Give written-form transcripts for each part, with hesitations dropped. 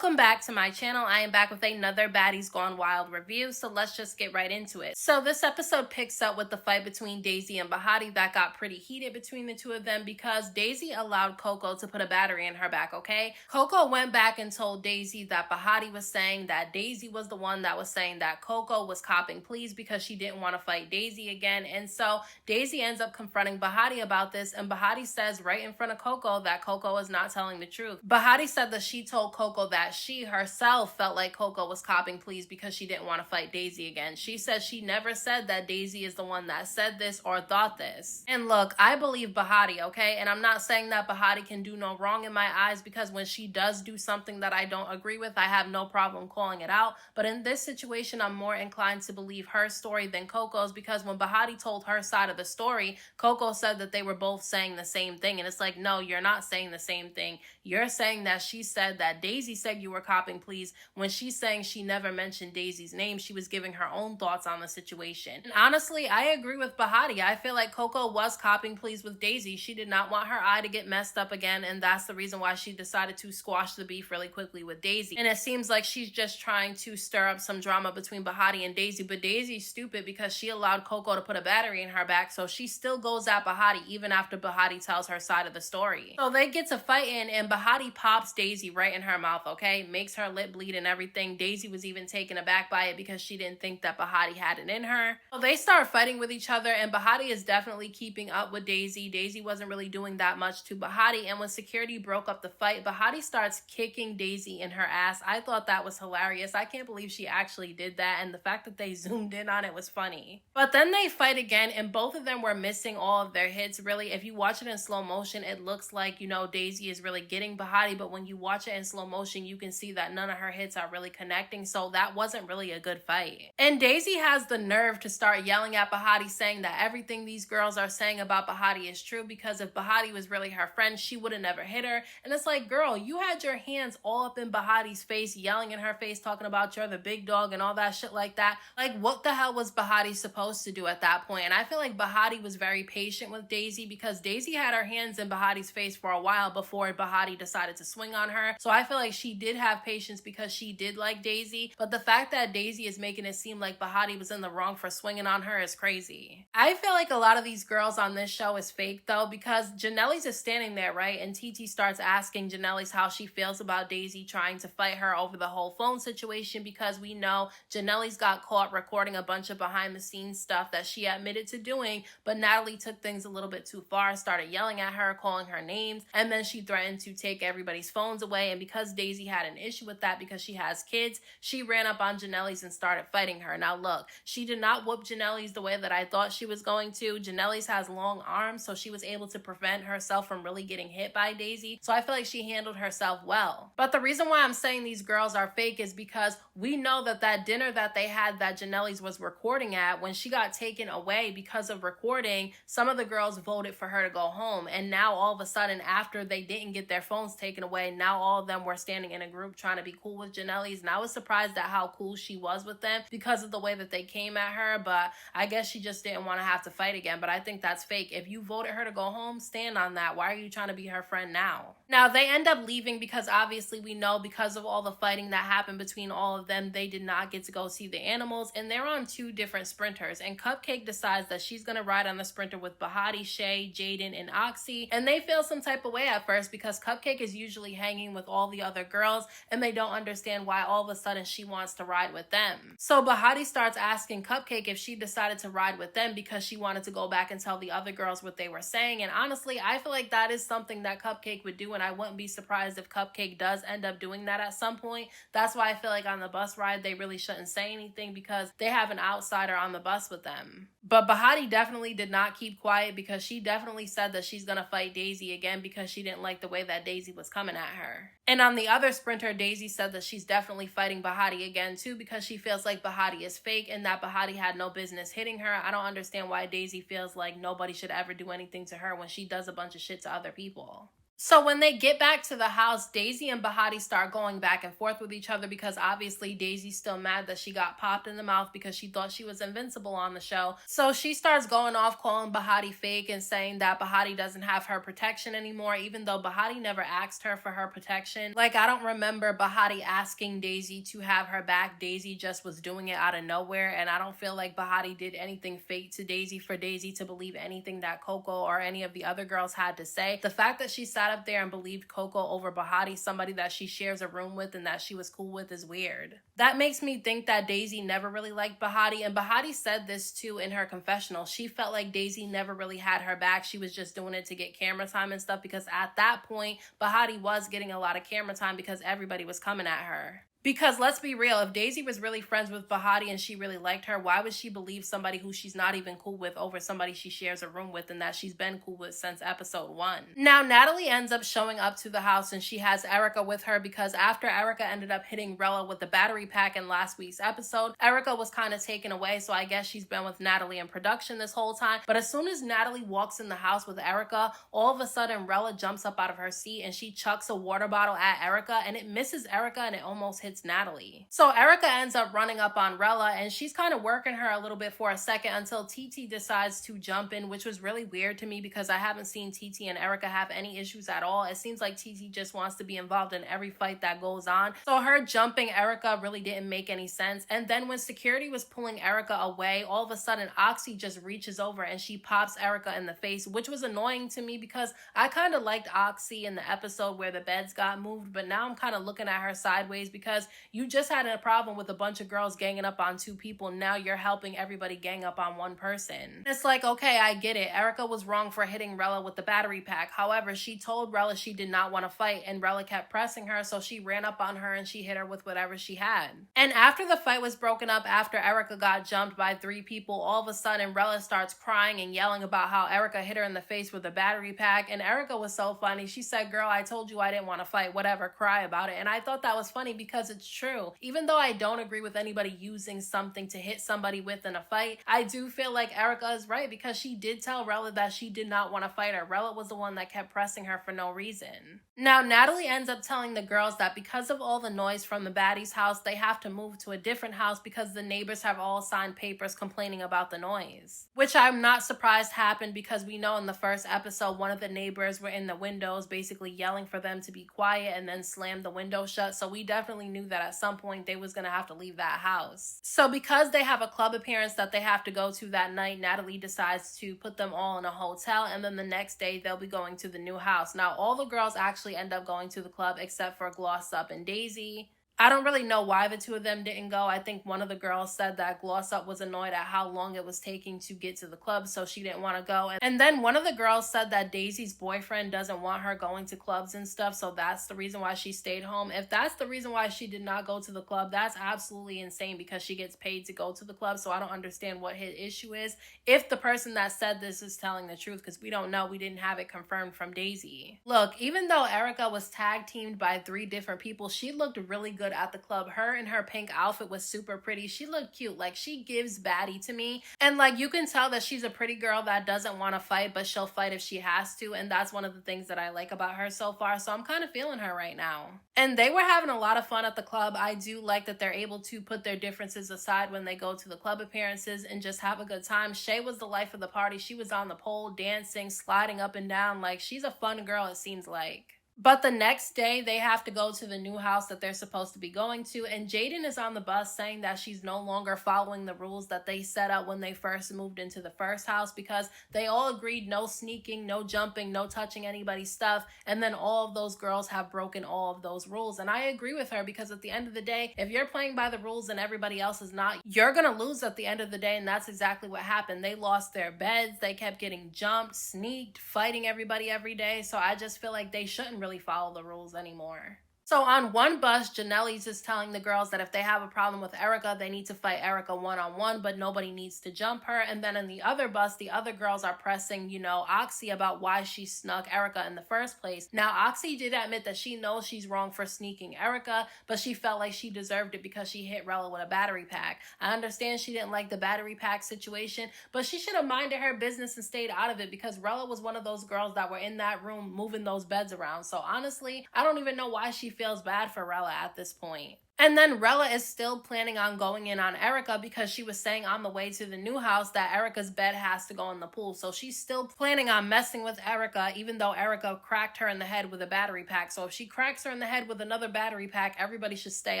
Welcome back to my channel. I am back with another Baddies Gone Wild review, so let's just get right into it. So this episode picks up with the fight between Daisy and Bahati that got pretty heated between the two of them because Daisy allowed Coco to put a battery in her back, okay? Coco went back and told Daisy that Bahati was saying that Daisy was the one that was saying that Coco was copping pleas because she didn't want to fight Daisy again, and so Daisy ends up confronting Bahati about this, and Bahati says right in front of Coco that Coco is not telling the truth. Bahati said that she told Coco that she herself felt like Coco was copping pleas because she didn't want to fight Daisy again. She said she never said that Daisy is the one that said this or thought this. And look, I believe Bahati, okay? And I'm not saying that Bahati can do no wrong in my eyes, because when she does do something that I don't agree with, I have no problem calling it out. But in this situation, I'm more inclined to believe her story than Coco's, because when Bahati told her side of the story, Coco said that they were both saying the same thing. And it's like, no, you're not saying the same thing. You're saying that she said that Daisy said you were copping pleas, when she's saying she never mentioned Daisy's name. She was giving her own thoughts on the situation. And honestly, I agree with Bahati. I feel like Coco was copping pleas with Daisy. She did not want her eye to get messed up again, and that's the reason why she decided to squash the beef really quickly with Daisy. And it seems like she's just trying to stir up some drama between Bahati and Daisy, but Daisy's stupid because she allowed Coco to put a battery in her back, so she still goes at Bahati even after Bahati tells her side of the story. So they get to fighting, and Bahati pops Daisy right in her mouth, okay? Makes her lip bleed and everything. Daisy was even taken aback by it because she didn't think that Bahati had it in her. So they start fighting with each other, and Bahati is definitely keeping up with Daisy. Daisy wasn't really doing that much to Bahati, and when security broke up the fight, Bahati starts kicking Daisy in her ass. I thought that was hilarious. I can't believe she actually did that, and the fact that they zoomed in on it was funny. But then they fight again, and both of them were missing all of their hits. Really, if you watch it in slow motion, it looks like, you know, Daisy is really getting Bahati, but when you watch it in slow motion, you can see that none of her hits are really connecting, so that wasn't really a good fight. And Daisy has the nerve to start yelling at Bahati, saying that everything these girls are saying about Bahati is true, because if Bahati was really her friend, she would have never hit her. And it's like, girl, you had your hands all up in Bahati's face, yelling in her face, talking about you're the big dog and all that shit like that. Like, what the hell was Bahati supposed to do at that point? And I feel like Bahati was very patient with Daisy, because Daisy had her hands in Bahati's face for a while before Bahati decided to swing on her. So I feel like she did have patience because she did like Daisy, but the fact that Daisy is making it seem like Bahati was in the wrong for swinging on her is crazy. I feel like a lot of these girls on this show is fake though, because Janelle's is standing there, right? And Teetee starts asking Janelle's how she feels about Daisy trying to fight her over the whole phone situation, because we know Janelle's got caught recording a bunch of behind the scenes stuff that she admitted to doing, but Natalie took things a little bit too far, started yelling at her, calling her names, and then she threatened to take everybody's phones away. And because Daisy had an issue with that because she has kids, she ran up on Janelle's and started fighting her. Now look, she did not whoop Janelle's the way that I thought she was going to. Janelle's has long arms, so she was able to prevent herself from really getting hit by Daisy. So I feel like she handled herself well. But the reason why I'm saying these girls are fake is because we know that that dinner that they had that Janelle's was recording at, when she got taken away because of recording, some of the girls voted for her to go home. And now all of a sudden, after they didn't get their phones taken away, now all of them were standing in a group trying to be cool with Janelle's. And I was surprised at how cool she was with them because of the way that they came at her. But I guess she just didn't want to have to fight again. But I think that's fake. If you voted her to go home, stand on that. Why are you trying to be her friend now? Now they end up leaving because obviously we know, because of all the fighting that happened between all of them, they did not get to go see the animals, and they're on two different sprinters. And Cupcake decides that she's gonna ride on the sprinter with Bahati, Shay, Jaden, and Oxy, and they feel some type of way at first because Cupcake is usually hanging with all the other girls, and they don't understand why all of a sudden she wants to ride with them. So Bahati starts asking Cupcake if she decided to ride with them because she wanted to go back and tell the other girls what they were saying. And honestly, I feel like that is something that Cupcake would do, and I wouldn't be surprised if Cupcake does end up doing that at some point. That's why I feel like on the bus ride they really shouldn't say anything, because they have an outsider on the bus with them. But Bahati definitely did not keep quiet, because she definitely said that she's gonna fight Daisy again because she didn't like the way that Daisy was coming at her. And on the other sprinter, Daisy said that she's definitely fighting Bahati again too, because she feels like Bahati is fake and that Bahati had no business hitting her. I don't understand why Daisy feels like nobody should ever do anything to her when she does a bunch of shit to other people. So when they get back to the house, Daisy and Bahati start going back and forth with each other because obviously Daisy's still mad that she got popped in the mouth because she thought she was invincible on the show. So she starts going off calling Bahati fake and saying that Bahati doesn't have her protection anymore, even though Bahati never asked her for her protection. Like, I don't remember Bahati asking Daisy to have her back. Daisy just was doing it out of nowhere, and I don't feel like Bahati did anything fake to Daisy for Daisy to believe anything that Coco or any of the other girls had to say. The fact that she sat up there and believed Coco over Bahati, somebody that she shares a room with and that she was cool with, is weird. That makes me think that Daisy never really liked Bahati, and Bahati said this too in her confessional. She felt like Daisy never really had her back. She was just doing it to get camera time and stuff, because at that point, Bahati was getting a lot of camera time because everybody was coming at her. Because let's be real, if Daisy was really friends with Bahati and she really liked her, why would she believe somebody who she's not even cool with over somebody she shares a room with and that she's been cool with since episode 1? Now, Natalie ends up showing up to the house and she has Erica with her because after Erica ended up hitting Rella with the battery pack in last week's episode, Erica was kind of taken away, so I guess she's been with Natalie in production this whole time. But as soon as Natalie walks in the house with Erica, all of a sudden Rella jumps up out of her seat and she chucks a water bottle at Erica, and it misses Erica and it almost hits Natalie. So Erica ends up running up on Rella and she's kind of working her a little bit for a second until Teetee decides to jump in, which was really weird to me because I haven't seen Teetee and Erica have any issues at all. It seems like Teetee just wants to be involved in every fight that goes on. So her jumping Erica really didn't make any sense. And then when security was pulling Erica away, all of a sudden Oxy just reaches over and she pops Erica in the face, which was annoying to me because I kind of liked Oxy in the episode where the beds got moved, but now I'm kind of looking at her sideways because you just had a problem with a bunch of girls ganging up on 2 people. Now you're helping everybody gang up on 1 person. It's like, okay, I get it. Erica was wrong for hitting Rella with the battery pack. However, she told Rella she did not want to fight and Rella kept pressing her, so she ran up on her and she hit her with whatever she had. And after the fight was broken up, after Erica got jumped by 3 people, all of a sudden Rella starts crying and yelling about how Erica hit her in the face with a battery pack. And Erica was so funny. She said, "Girl, I told you I didn't want to fight. Whatever, cry about it." And I thought that was funny because it's true. Even though I don't agree with anybody using something to hit somebody with in a fight, I do feel like Erica is right because she did tell Rella that she did not want to fight her. Rella was the one that kept pressing her for no reason. Now, Natalie ends up telling the girls that because of all the noise from the Baddies' house, they have to move to a different house because the neighbors have all signed papers complaining about the noise. Which I'm not surprised happened because we know in the first episode, one of the neighbors were in the windows basically yelling for them to be quiet and then slammed the window shut. So we definitely knew that at some point they was going to have to leave that house. So because they have a club appearance that they have to go to that night, Natalie decides to put them all in a hotel, and then the next day they'll be going to the new house. Now, all the girls actually end up going to the club except for Gloss Up and Daisy. I don't really know why the 2 of them didn't go. I think one of the girls said that Gloss Up was annoyed at how long it was taking to get to the club, so she didn't want to go. And then one of the girls said that Daisy's boyfriend doesn't want her going to clubs and stuff, so that's the reason why she stayed home. If that's the reason why she did not go to the club, that's absolutely insane because she gets paid to go to the club, so I don't understand what his issue is. If the person that said this is telling the truth, because we don't know, we didn't have it confirmed from Daisy. Look, even though Erica was tag teamed by 3 different people, she looked really good at the club. Her in her pink outfit was super pretty. She looked cute. Like, she gives baddie to me. And like, you can tell that she's a pretty girl that doesn't want to fight, but she'll fight if she has to. And that's one of the things that I like about her so far. So I'm kind of feeling her right now. And they were having a lot of fun at the club. I do like that they're able to put their differences aside when they go to the club appearances and just have a good time. Shay was the life of the party. She was on the pole, dancing, sliding up and down. Like, she's a fun girl, it seems like. But the next day, they have to go to the new house that they're supposed to be going to, and Jaden is on the bus saying that she's no longer following the rules that they set up when they first moved into the first house because they all agreed no sneaking, no jumping, no touching anybody's stuff, and then all of those girls have broken all of those rules. And I agree with her because at the end of the day, if you're playing by the rules and everybody else is not, you're gonna lose at the end of the day, and that's exactly what happened. They lost their beds, they kept getting jumped, sneaked, fighting everybody every day, so I just feel like they shouldn't really follow the rules anymore. So on one bus, Janelle's is telling the girls that if they have a problem with Erica, they need to fight Erica one-on-one, but nobody needs to jump her. And then in the other bus, the other girls are pressing, Oxy about why she snuck Erica in the first place. Now, Oxy did admit that she knows she's wrong for sneaking Erica, but she felt like she deserved it because she hit Rella with a battery pack. I understand she didn't like the battery pack situation, but she should have minded her business and stayed out of it because Rella was one of those girls that were in that room moving those beds around. So honestly, I don't even know why she feels bad for Rella at this point. And then Rella is still planning on going in on Erica because she was saying on the way to the new house that Erica's bed has to go in the pool. So she's still planning on messing with Erica, even though Erica cracked her in the head with a battery pack. So if she cracks her in the head with another battery pack, everybody should stay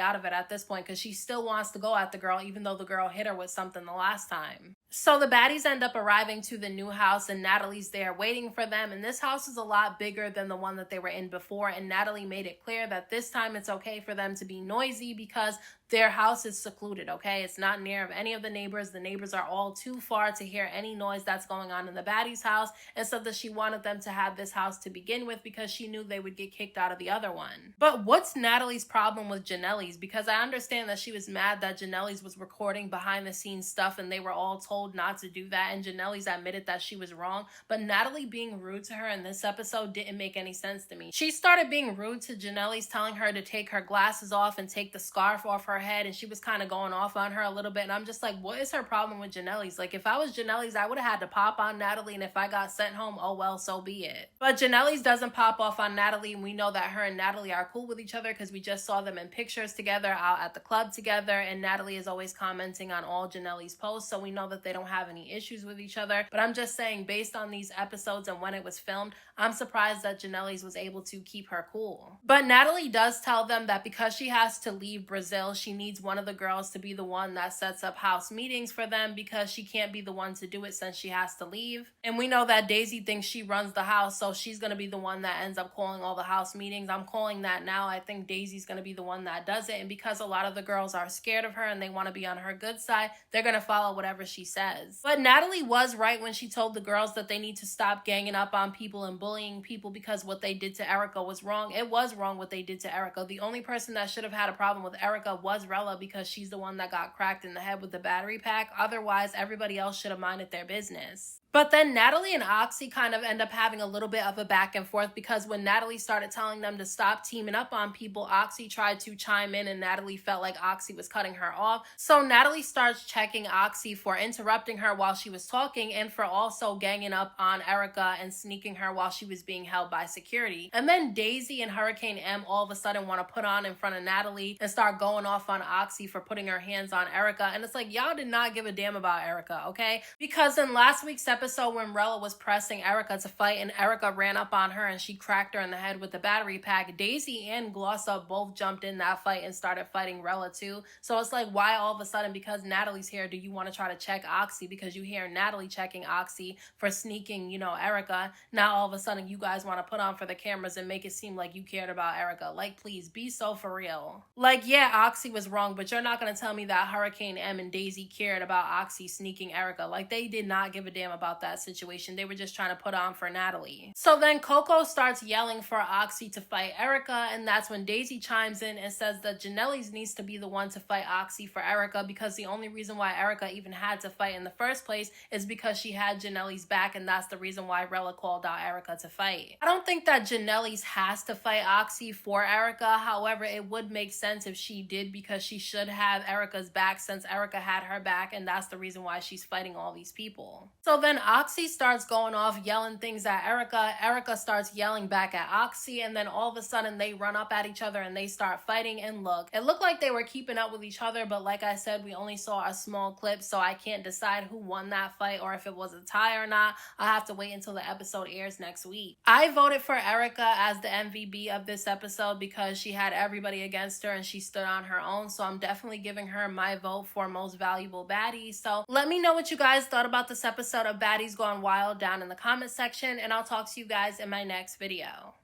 out of it at this point because she still wants to go at the girl, even though the girl hit her with something the last time. So the baddies end up arriving to the new house and Natalie's there waiting for them. And this house is a lot bigger than the one that they were in before. And Natalie made it clear that this time it's okay for them to be noisy because their house is secluded, okay? It's not near of any of the neighbors. The neighbors are all too far to hear any noise that's going on in the baddie's house, and said that she wanted them to have this house to begin with because she knew they would get kicked out of the other one. But what's Natalie's problem with Janelle's? Because I understand that she was mad that Janelle's was recording behind the scenes stuff and they were all told not to do that, and Janelle's admitted that she was wrong, but Natalie being rude to her in this episode didn't make any sense to me. She started being rude to Janelle's, telling her to take her glasses off and take the scarf off her head, and she was kind of going off on her a little bit, and I'm just like, what is her problem with Janelle's? Like, if I was Janelle's, I would have had to pop on Natalie, and if I got sent home, oh well, so be it. But Janelle's doesn't pop off on Natalie, and we know that her and Natalie are cool with each other because we just saw them in pictures together out at the club together, and Natalie is always commenting on all Janelle's posts, so we know that they don't have any issues with each other. But I'm just saying, based on these episodes and when it was filmed, I'm surprised that Janelle's was able to keep her cool. But Natalie does tell them that because she has to leave Brazil, she needs one of the girls to be the one that sets up house meetings for them because she can't be the one to do it since she has to leave. And we know that Daisy thinks she runs the house, so she's going to be the one that ends up calling all the house meetings. I'm calling that now. I think Daisy's going to be the one that does it, and because a lot of the girls are scared of her and they want to be on her good side, they're going to follow whatever she says. But Natalie was right when she told the girls that they need to stop ganging up on people and bullying people because what they did to Erica was wrong. It was wrong what they did to Erica. The only person that should have had a problem with Erica was Rella because she's the one that got cracked in the head with the battery pack. Otherwise, everybody else should have minded their business. But then Natalie and Oxy kind of end up having a little bit of a back and forth because when Natalie started telling them to stop teaming up on people, Oxy tried to chime in and Natalie felt like Oxy was cutting her off. So Natalie starts checking Oxy for interrupting her while she was talking and for also ganging up on Erica and sneaking her while she was being held by security. And then Daisy and Hurricane M all of a sudden want to put on in front of Natalie and start going off on Oxy for putting her hands on Erica. And it's like, y'all did not give a damn about Erica, okay? Because in last week's episode when Rella was pressing Erica to fight and Erica ran up on her and she cracked her in the head with the battery pack, Daisy and Glossa both jumped in that fight and started fighting Rella too. So it's like, why all of a sudden, because Natalie's here, do you want to try to check Oxy because you hear Natalie checking Oxy for sneaking, Erica? Now all of a sudden you guys want to put on for the cameras and make it seem like you cared about Erica. Like, please be so for real. Like, yeah, Oxy was wrong, but you're not going to tell me that Hurricane M and Daisy cared about Oxy sneaking Erica. Like, they did not give a damn about that situation. They were just trying to put on for Natalie. So then Coco starts yelling for Oxy to fight Erica, and that's when Daisy chimes in and says that Janelle's needs to be the one to fight Oxy for Erica because the only reason why Erica even had to fight in the first place is because she had Janelle's back, and that's the reason why Rella called out Erica to fight. I don't think that Janelle's has to fight Oxy for Erica. However, it would make sense if she did because she should have Erica's back since Erica had her back, and that's the reason why she's fighting all these people. So then Oxy starts going off yelling things at Erica. Erica starts yelling back at Oxy, and then all of a sudden they run up at each other and they start fighting. And look, it looked like they were keeping up with each other, but like I said, we only saw a small clip, so I can't decide who won that fight or if it was a tie or not. I'll have to wait until the episode airs next week. I voted for Erica as the MVP of this episode because she had everybody against her and she stood on her own, so I'm definitely giving her my vote for most valuable baddie. So let me know what you guys thought about this episode of Baddies Gone Wild down in the comment section, and I'll talk to you guys in my next video.